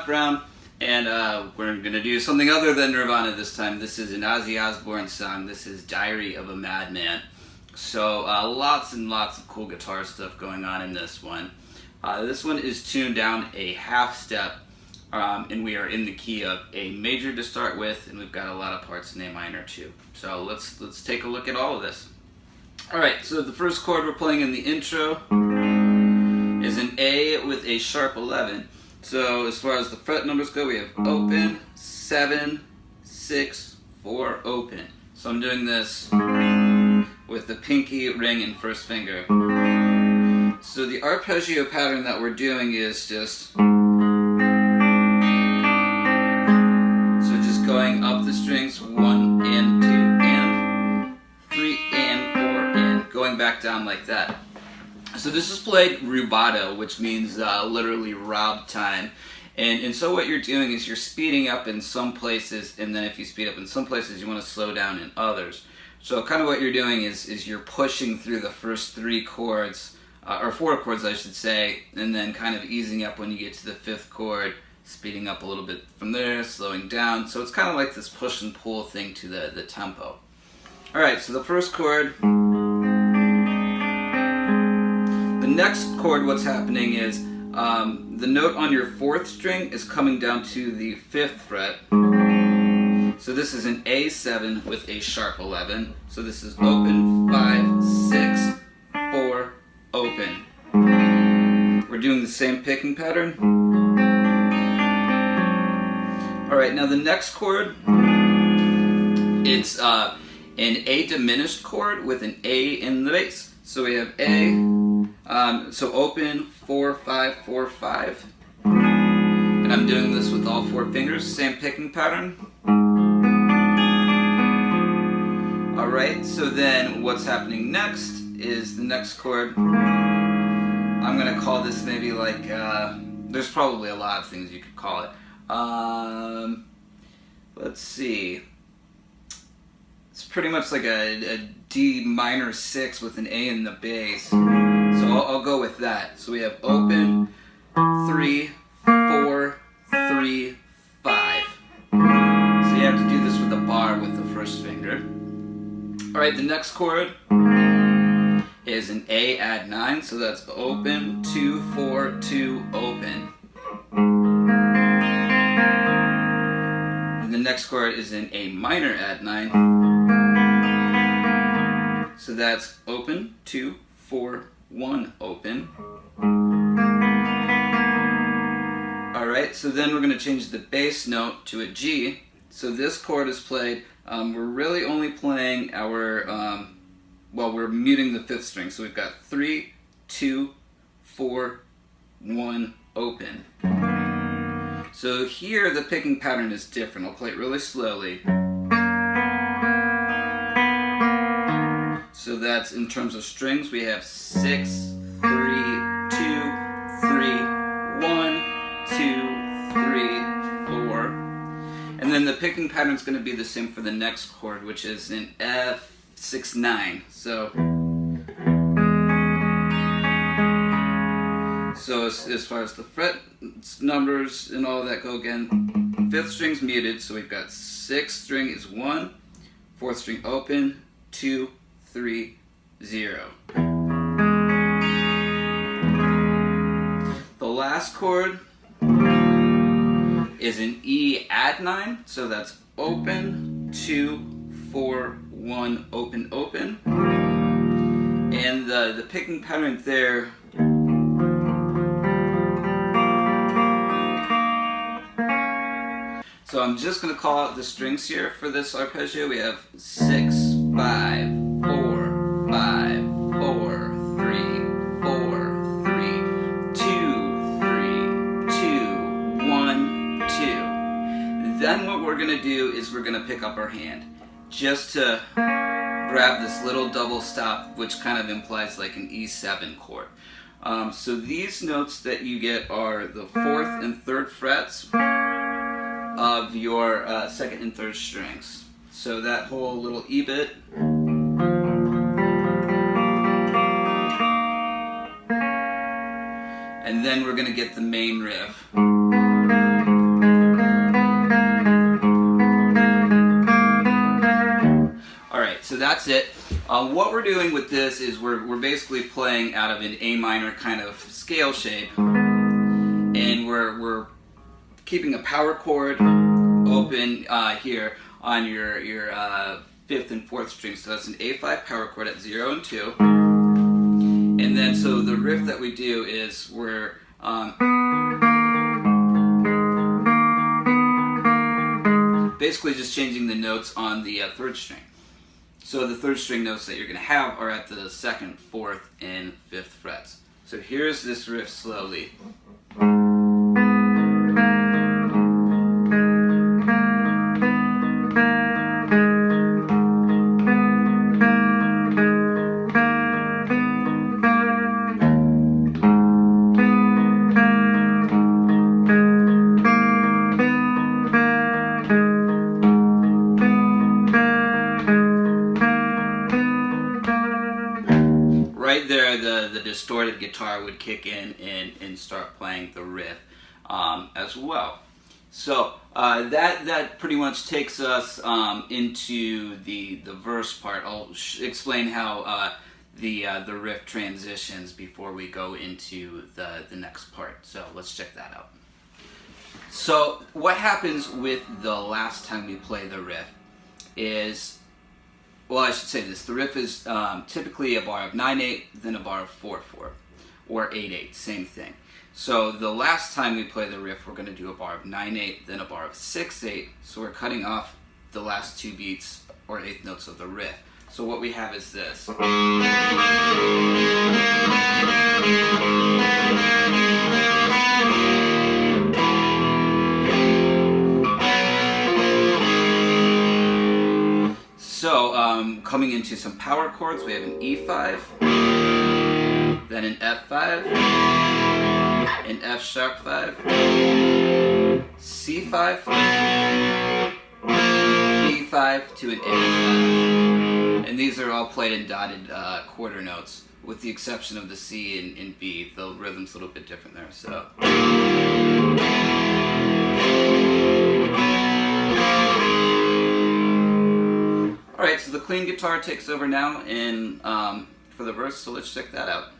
Matt Brown, and we're going to do something other than Nirvana this time. This is an Ozzy Osbourne song. This is Diary of a Madman. So lots and lots of cool guitar stuff going on in this one. This one is tuned down a half step, and we are in the key of A major to start with, and we've got a lot of parts in A minor too. So let's take a look at all of this. Alright, so the first chord we're playing in the intro is an A with a sharp 11. So as far as the fret numbers go, we have open, 7, 6, 4, open. So I'm doing this with the pinky, ring, and first finger. So the arpeggio pattern that we're doing is just going up the strings, 1 and 2 and 3 and 4 and going back down like that. So this is played rubato, which means literally rob time. And so what you're doing is you're speeding up in some places, and then if you speed up in some places, you want to slow down in others. So kind of what you're doing is you're pushing through the first 3 chords, or 4 chords I should say, and then kind of easing up when you get to the 5th chord, speeding up a little bit from there, slowing down. So it's kind of like this push and pull thing to the tempo. Alright, so the first chord. The next chord, what's happening is the note on your 4th string is coming down to the 5th fret. So this is an A7 with a sharp 11. So this is open, 5, 6, 4, open. We're doing the same picking pattern. Alright, now the next chord, it's an A diminished chord with an A in the bass. So we have A, so open, 4, 5, 4, 5. And I'm doing this with all 4 fingers, same picking pattern. Alright, so then what's happening next is the next chord. I'm going to call this maybe like, there's probably a lot of things you could call it. Let's see. It's pretty much like a D minor 6 with an A in the bass. So I'll go with that. So we have open, 3, 4, 3, 5. So you have to do this with a bar with the first finger. Alright, the next chord is an A add 9. So that's open, 2, 4, 2, open. The next chord is in A minor add 9. So that's open, 2, 4, 1, open. Alright, so then we're going to change the bass note to a G. So this chord is played, we're really only playing our, well, we're muting the 5th string. So we've got 3, 2, 4, 1, open. So here the picking pattern is different. I'll play it really slowly. So that's in terms of strings, we have 6, 3, 2, 3, 1, 2, 3, 4. And then the picking pattern is going to be the same for the next chord, which is an F6, 9. So as far as the fret numbers and all that go again, 5th string's muted, so we've got 6th string is 1, 4th string open, 2, 3, 0. The last chord is an E add 9, so that's open, 2, 4, 1, open, open. And the picking pattern there, so I'm just going to call out the strings here for this arpeggio. We have 6, 5, 4, 5, 4, 3, 4, 3, 2, 3, 2, 1, 2. Then what we're going to do is we're going to pick up our hand just to grab this little double stop, which kind of implies like an E7 chord. So these notes that you get are the 4th and 3rd frets of your 2nd and 3rd strings. So that whole little E bit. And then we're going to get the main riff. that's it. What we're doing with this is we're basically playing out of an A minor kind of scale shape, and we're keeping a power chord open here on your 5th and 4th string. So that's an A5 power chord at 0 and 2. And then so the riff that we do is we're basically just changing the notes on the 3rd string. So the 3rd string notes that you're going to have are at the 2nd, 4th, and 5th frets. So here's this riff slowly. Right there, the distorted guitar would kick in and start playing the riff as well. So that pretty much takes us into the verse part. I'll explain how the riff transitions before we go into the next part. So let's check that out. So what happens with the last time we play the riff is, well, I should say this. The riff is typically a bar of 9/8, then a bar of 4/4, or 8/8, same thing. So the last time we play the riff, we're going to do a bar of 9/8, then a bar of 6/8. So we're cutting off the last 2 beats or 8th notes of the riff. So what we have is this. So, coming into some power chords, we have an E5, then an F5, an F sharp 5, C5, B5 to an A5. And these are all played in dotted quarter notes, with the exception of the C and B. The rhythm's a little bit different there, so. Alright, so the clean guitar takes over now for the verse, so let's check that out.